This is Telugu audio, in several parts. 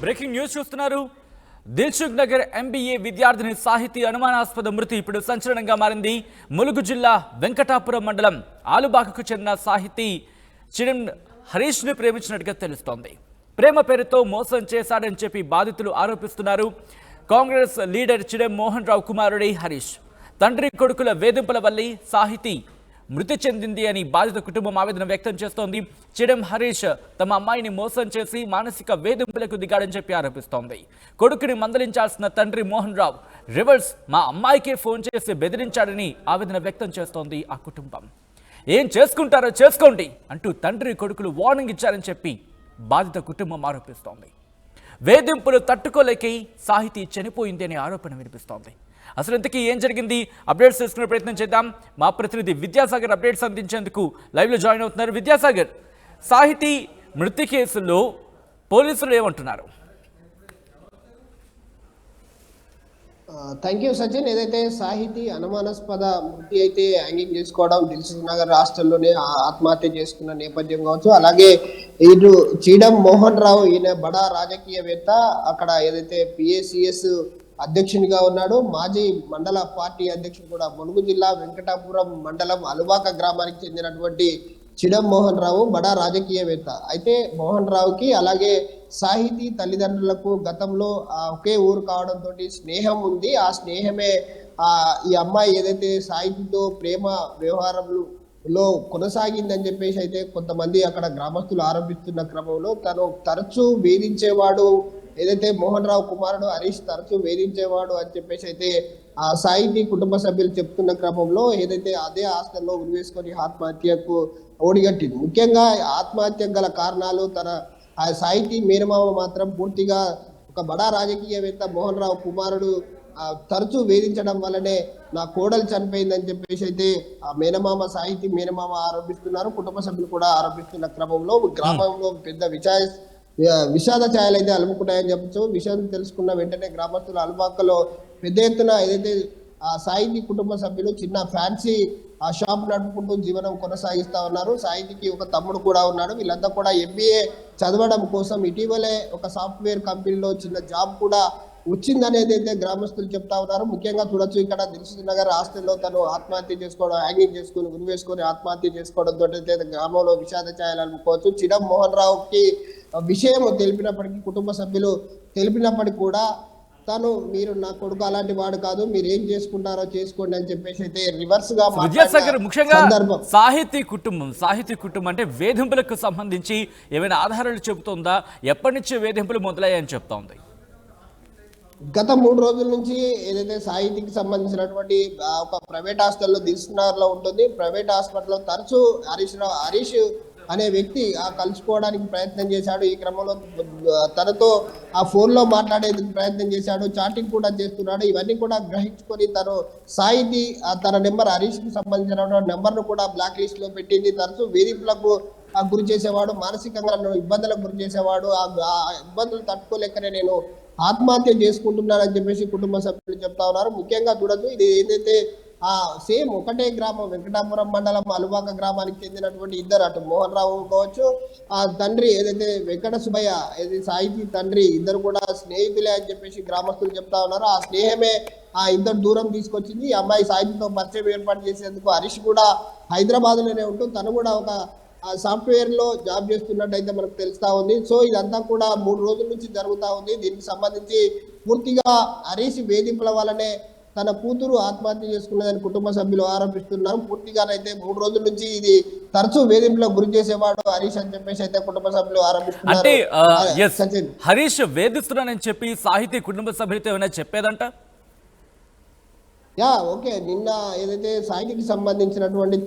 బ్రేకింగ్ న్యూస్ చూస్తున్నారు. దిల్సుఖ్ నగర్ ఎంబీఏ విద్యార్థిని సాహితీ అనుమానాస్పద మృతి ఇప్పుడు సంచలనంగా మారింది. ములుగు జిల్లా వెంకటాపురం మండలం ఆలుబాకకు చెందిన సాహితీ చిడం హరీష్ను ప్రేమించినట్టుగా తెలుస్తోంది. ప్రేమ పేరుతో మోసం చేశాడని చెప్పి బాధితులు ఆరోపిస్తున్నారు. కాంగ్రెస్ లీడర్ చిడం మోహన్ రావు కుమారుడి హరీష్ తండ్రి కొడుకుల వేధింపుల వల్లే సాహితీ మృతి చెందింది అని బాధిత కుటుంబం ఆవేదన వ్యక్తం చేస్తోంది. చిడం హరీష్ తమ అమ్మాయిని మోసం చేసి మానసిక వేధింపులకు దిగాడని చెప్పి ఆరోపిస్తోంది. కొడుకుని మందలించాల్సిన తండ్రి మోహన్ రావు రివర్స్ మా అమ్మాయికే ఫోన్ చేసి బెదిరించాడని ఆవేదన వ్యక్తం చేస్తోంది ఆ కుటుంబం. ఏం చేసుకుంటారో చేసుకోండి అంటూ తండ్రి కొడుకులు వార్నింగ్ ఇచ్చారని చెప్పి బాధిత కుటుంబం ఆరోపిస్తోంది. వేధింపులు తట్టుకోలేక సాహితీ చనిపోయింది అనే ఆరోపణ వినిపిస్తోంది. అసలు ఇంతకీ ఏం జరిగింది అప్డేట్స్ తెలుసుకునే ప్రయత్నం చేద్దాం. మా ప్రతినిధి విద్యాసాగర్ అప్డేట్స్ అందించేందుకు లైవ్లో జాయిన్ అవుతున్నారు. విద్యాసాగర్, సాహితీ మృతి కేసులో పోలీసులు ఏమంటున్నారు? Thank you Sachin. ఏదైతే సాహితీ అనుమానాస్పద మృతి అయితే హ్యాంగింగ్ చేసుకోవడం, దిల్సుఖ్ నగర్ హాస్టల్లోనే ఆత్మహత్య చేసుకున్న నేపథ్యం కావచ్చు, అలాగే ఇటు చీడం మోహన్ రావు ఈయన బడా రాజకీయవేత్త, అక్కడ ఏదైతే పిఏసిఎస్ అధ్యక్షునిగా ఉన్నాడు, మాజీ మండల పార్టీ అధ్యక్షుడు కూడా. ములుగు జిల్లా వెంకటాపురం మండలం అలుబాక గ్రామానికి చెందినటువంటి చిడం మోహన్ రావు బడా రాజకీయవేత్త. అయితే మోహన్ రావుకి అలాగే సాహితీ తల్లిదండ్రులకు గతంలో ఒకే ఊరు కావడంతో స్నేహం ఉంది. ఆ స్నేహమే ఈ అమ్మాయి ఏదైతే సాహితీతో ప్రేమ వ్యవహారంలో కొనసాగిందని చెప్పేసి అయితే కొంతమంది అక్కడ గ్రామస్తులు ఆరోపిస్తున్న క్రమంలో తను తరచూ వేధించేవాడు, ఏదైతే మోహన్ రావు కుమారుడు హరీష్ తరచూ వేధించేవాడు అని చెప్పేసి అయితే ఆ సాహితీ కుటుంబ సభ్యులు చెప్తున్న క్రమంలో ఏదైతే అదే హాస్టల్లో ఉరివేసుకొని ఆత్మహత్యకు ఓడిగట్టింది. ముఖ్యంగా ఆత్మహత్య గల కారణాలు తన ఆ సాహితీ మేనమామ మాత్రం పూర్తిగా ఒక బడా రాజకీయవేత్త మోహన్ రావు కుమారుడు తరచూ వేధించడం వల్లనే నా కోడలు చనిపోయిందని చెప్పేసి అయితే ఆ మేనమామ సాహితీ మేనమామ ఆరోపిస్తున్నారు. కుటుంబ సభ్యులు కూడా ఆరోపిస్తున్న క్రమంలో గ్రామంలో పెద్ద విషాద ఛాయలు అయితే అలుముకున్నాయని చెప్పచ్చు. విషయం తెలుసుకున్న వెంటనే గ్రామస్తులు అలుబాకలో పెద్ద ఎత్తున ఏదైతే ఆ సాహితీ కుటుంబ సభ్యులు చిన్న ఫ్యాన్సీ ఆ షాప్ నడుపుకుంటూ జీవనం కొనసాగిస్తా ఉన్నారు. సాహితీకి ఒక తమ్ముడు కూడా ఉన్నాడు. వీళ్ళంతా కూడా ఎంబీఏ చదవడం కోసం ఇటీవలే ఒక సాఫ్ట్వేర్ కంపెనీలో చిన్న జాబ్ కూడా వచ్చిందనేది అయితే గ్రామస్తులు చెప్తా ఉన్నారు. ముఖ్యంగా చూడొచ్చు, ఇక్కడ దిల్సుఖ్ నగర్ హాస్టల్లో తను ఆత్మహత్య చేసుకోవడం, హ్యాంగింగ్ చేసుకుని ఉరివేసుకొని ఆత్మహత్య చేసుకోవడంతో అయితే గ్రామంలో విషాద ఛాయలు అనుకోవచ్చు. చిడం మోహన్ రావుకి విషయం తెలిపినప్పటికీ, కుటుంబ సభ్యులు తెలిపినప్పటికీ కూడా తను మీరు నా కొడుకు అలాంటి వాడు కాదు, మీరు ఏం చేసుకుంటారో చేసుకోండి అని చెప్పేసి అయితే రివర్స్ గా ముఖ్యంగా సాహితీ కుటుంబం అంటే వేధింపులకు సంబంధించి ఏమైనా ఆధారాలు చెబుతుందా? ఎప్పటి నుంచి వేధింపులు మొదలయ్యాయని చెప్తోంది? గత 3 రోజుల నుంచి ఏదైతే సాహితీకి సంబంధించినటువంటి ఒక ప్రైవేట్ హాస్టల్లో దిల్సుఖ్ నగర్ లో ఉంటుంది. ప్రైవేట్ హాస్పిటల్లో తరచూ హరీష్ అనే వ్యక్తి కలుసుకోవడానికి ప్రయత్నం చేశాడు. ఈ క్రమంలో తనతో ఆ ఫోన్లో మాట్లాడేందుకు ప్రయత్నం చేశాడు, చాటింగ్ కూడా చేస్తున్నాడు. ఇవన్నీ కూడా గ్రహించుకొని తను సాహితీ తన నెంబర్ హరీష్కి సంబంధించిన నెంబర్ను కూడా బ్లాక్ లిస్ట్ లో పెట్టింది. తరచూ వేధింపులకు గురి చేసేవాడు, మానసికంగా ఇబ్బందులకు గురి చేసేవాడు. ఆ ఇబ్బందులు తట్టుకోలేకనే నేను ఆత్మహత్య చేసుకుంటున్నానని చెప్పేసి కుటుంబ సభ్యులు చెప్తా ఉన్నారు. ముఖ్యంగా చూడొచ్చు, ఇది ఏదైతే సేమ్ ఒకటే గ్రామం వెంకటాపురం మండలం అలుబాక గ్రామానికి చెందినటువంటి ఇద్దరు, అటు మోహన్ రావు కావచ్చు, ఆ తండ్రి ఏదైతే వెంకట సుబ్బయ్య ఏదైతే సాహితీ తండ్రి, ఇద్దరు కూడా స్నేహితులే అని చెప్పేసి గ్రామస్తులు చెప్తా ఉన్నారు. ఆ స్నేహమే ఇద్దరు దూరం తీసుకొచ్చింది. ఈ అమ్మాయి సాహితీతో పరిచయం ఏర్పాటు చేసేందుకు హరీష్ కూడా హైదరాబాద్ లోనే ఉంటూ తను కూడా ఒక సాఫ్ట్వేర్ లో జాబ్ చేస్తున్నట్టయితే మనకు తెలుస్తా ఉంది. సో ఇదంతా కూడా 3 రోజుల నుంచి జరుగుతూ ఉంది. దీనికి సంబంధించి పూర్తిగా హరీష్ వేధింపుల వల్లనే తన కూతురు ఆత్మహత్య చేసుకున్నదని కుటుంబ సభ్యులు ఆరోపిస్తున్నారు. పూర్తిగానైతే 3 రోజుల నుంచి ఇది తరచూ వేధింపులకు గురి చేసేవాడు హరీష్ అని చెప్పేసి అయితే కుటుంబ సభ్యులు ఆరోపిస్తున్నారు. హరీష్ వేధిస్తున్నానని చెప్పి సాహితీ కుటుంబ సభ్యులతో ఏమైనా చెప్పేదంట? ఓకే, నిన్న ఏదైతే సాహితీకి సంబంధించినటువంటి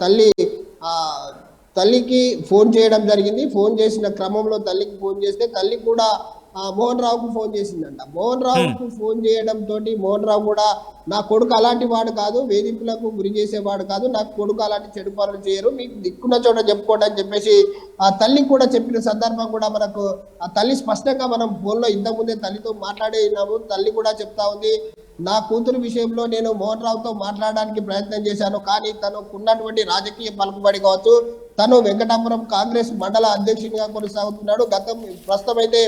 తల్లికి ఫోన్ చేయడం జరిగింది. ఫోన్ చేసిన క్రమంలో తల్లికి ఫోన్ చేస్తే తల్లి కూడా మోహన్ రావుకు ఫోన్ చేసిందంట. మోహన్ రావుకు ఫోన్ చేయడం తోటి మోహన్ రావు కూడా నా కొడుకు అలాంటి వాడు కాదు, వేధింపులకు గురి చేసేవాడు కాదు, నా కొడుకు అలాంటి చెడు పనులు చేయరు, మీకు దిక్కున్న చోట చెప్పుకోండి అని చెప్పేసి ఆ తల్లి కూడా చెప్పిన సందర్భం కూడా మనకు ఆ తల్లి స్పష్టంగా మనం ఫోన్లో ఇంతకుముందే తల్లితో మాట్లాడినాము. తల్లి కూడా చెప్తా ఉంది, నా కూతురు విషయంలో నేను మోహన్ రావుతో మాట్లాడడానికి ప్రయత్నం చేశాను, కానీ తనకున్నటువంటి రాజకీయ పలుకుబడి కావచ్చు, తను వెంకటాపురం కాంగ్రెస్ మండల అధ్యక్షునిగా కొనసాగుతున్నాడు. ప్రస్తుతం అయితే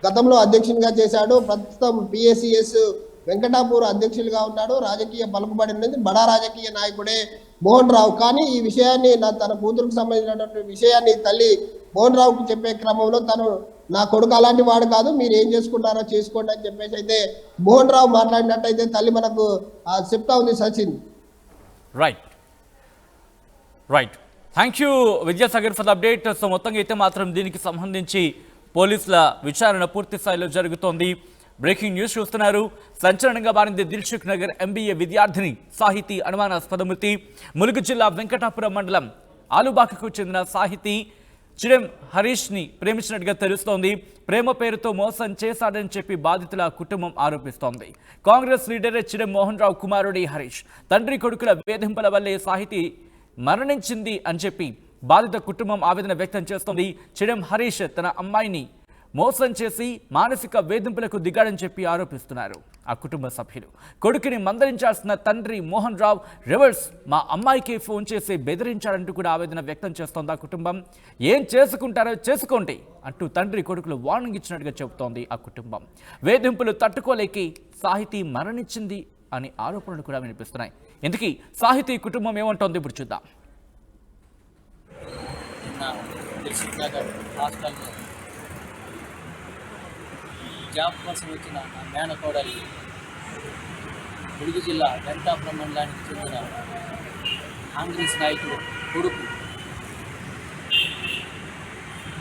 గతంలో అధ్యక్షునిగా చేశాడు. ప్రస్తుతం పిఎసిఎస్ వెంకటాపూర్ అధ్యక్షులుగా ఉన్నాడు. రాజకీయ పలుకుబడి ఉన్నది. బడా రాజకీయ నాయకుడే మోహన్ రావు. కానీ ఈ విషయాన్ని తన కూతురుకు సంబంధించినటువంటి విషయాన్ని తల్లి మోహన్ రావుకు చెప్పే క్రమంలో తను నా కొడుకు అలాంటి వాడు కాదు, మీరు ఏం చేసుకుంటారో చేసుకోండి అని చెప్పేసి అయితే మోహన్ రావు మాట్లాడినట్టయితే తల్లి మనకు చెప్తా ఉంది Sachin. Right thank you Vidyasagar for the update. So మొత్తంగా అయితే మాత్రం దీనికి సంబంధించి పోలీసుల విచారణ పూర్తి స్థాయిలో జరుగుతోంది. బ్రేకింగ్ న్యూస్ చూస్తున్నారు. సంచలనంగా మారింది దిల్సుఖ్ నగర్ ఎంబీఏ విద్యార్థిని సాహితీ అనుమానాస్పద మృతి. ములుగు జిల్లా వెంకటాపురం మండలం ఆలుబాకకు చెందిన సాహితీ చిడెం హరీష్ని ప్రేమించినట్టుగా తెలుస్తోంది. ప్రేమ పేరుతో మోసం చేశాడని చెప్పి బాధితుల కుటుంబం ఆరోపిస్తోంది. కాంగ్రెస్ లీడర్ చిడెం మోహన్ రావు కుమారుడి హరీష్ తండ్రి కొడుకుల వేధింపుల వల్లే సాహితీ మరణించింది అని చెప్పి బాధిత కుటుంబం ఆవేదన వ్యక్తం చేస్తోంది. చిడెం హరీష్ తన అమ్మాయిని మోసం చేసి మానసిక వేధింపులకు దిగాడని చెప్పి ఆరోపిస్తున్నారు ఆ కుటుంబ సభ్యులు. కొడుకుని మందలించాల్సిన తండ్రి మోహన్ రావు రివర్స్ మా అమ్మాయికి ఫోన్ చేసి బెదిరించాడంటూ కూడా ఆవేదన వ్యక్తం చేస్తోంది ఆ కుటుంబం. ఏం చేసుకుంటారో చేసుకోండి అంటూ తండ్రి కొడుకులు వార్నింగ్ ఇచ్చినట్టుగా చెబుతోంది ఆ కుటుంబం. వేధింపులు తట్టుకోలేకి సాహితీ మరణించింది అని ఆరోపణలు కూడా వినిపిస్తున్నాయి. ఇంతకీ సాహితీ కుటుంబం ఏమంటోంది ఇప్పుడు చూద్దాం. జాబ్ కోసం వచ్చిన నా మేనకోడలి ములుగు జిల్లా వెంకటాపురం మండలానికి చెందిన కాంగ్రెస్ నాయకుడు కొడుకు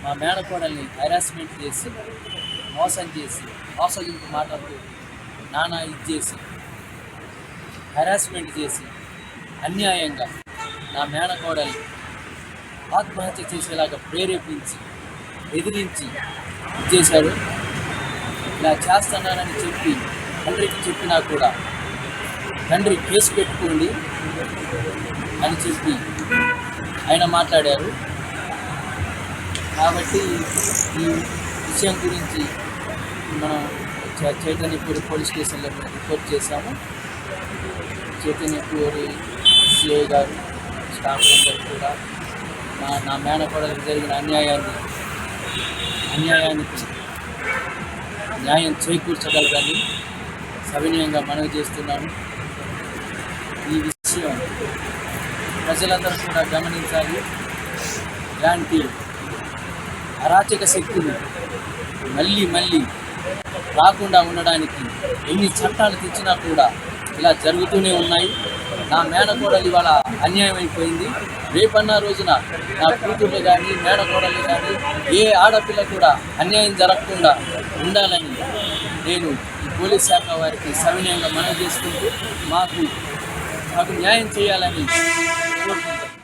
మా మేనకోడల్ని హెరాస్మెంట్ చేసి మోసం చేసి మోసగింపు మాటలతో నానా ఇచ్చేసి హెరాస్మెంట్ చేసి అన్యాయంగా నా మేనకోడల్ని ఆత్మహత్య చేసేలాగా ప్రేరేపించి బెదిరించి చేశాడు. ఇలా చేస్తున్నానని చెప్పి తండ్రికి చెప్పినా కూడా తండ్రి కేసు పెట్టుకోండి అని చెప్పి ఆయన మాట్లాడారు. కాబట్టి ఈ విషయం గురించి మనం చైతన్యపూరి పోలీస్ స్టేషన్లో రిపోర్ట్ చేశాము. చైతన్యపూరి సిఐ గారు స్టాఫ్ అందరూ కూడా నా మేనకోడలకు జరిగిన అన్యాయానికి న్యాయం చేకూర్చగలరని సవినయంగా మనవి చేస్తున్నాను. ఈ విషయం ప్రజలందరూ కూడా గమనించాలి. ఇలాంటి అరాచక శక్తులు మళ్ళీ రాకుండా ఉండడానికి ఎన్ని చట్టాలు తెచ్చినా కూడా ఇలా జరుగుతూనే ఉన్నాయి. నా మేనకోడలు ఇవాళ అన్యాయం అయిపోయింది. రేపన్న రోజున నా కూతుర్లు కానీ మేనకోడలు కానీ ఏ ఆడపిల్ల కూడా అన్యాయం జరగకుండా ఉండాలని నేను ఈ పోలీస్ శాఖ వారికి సవినయంగా మనవి చేసుకుంటూ మాకు న్యాయం చేయాలని కోరుకుంటున్నాను.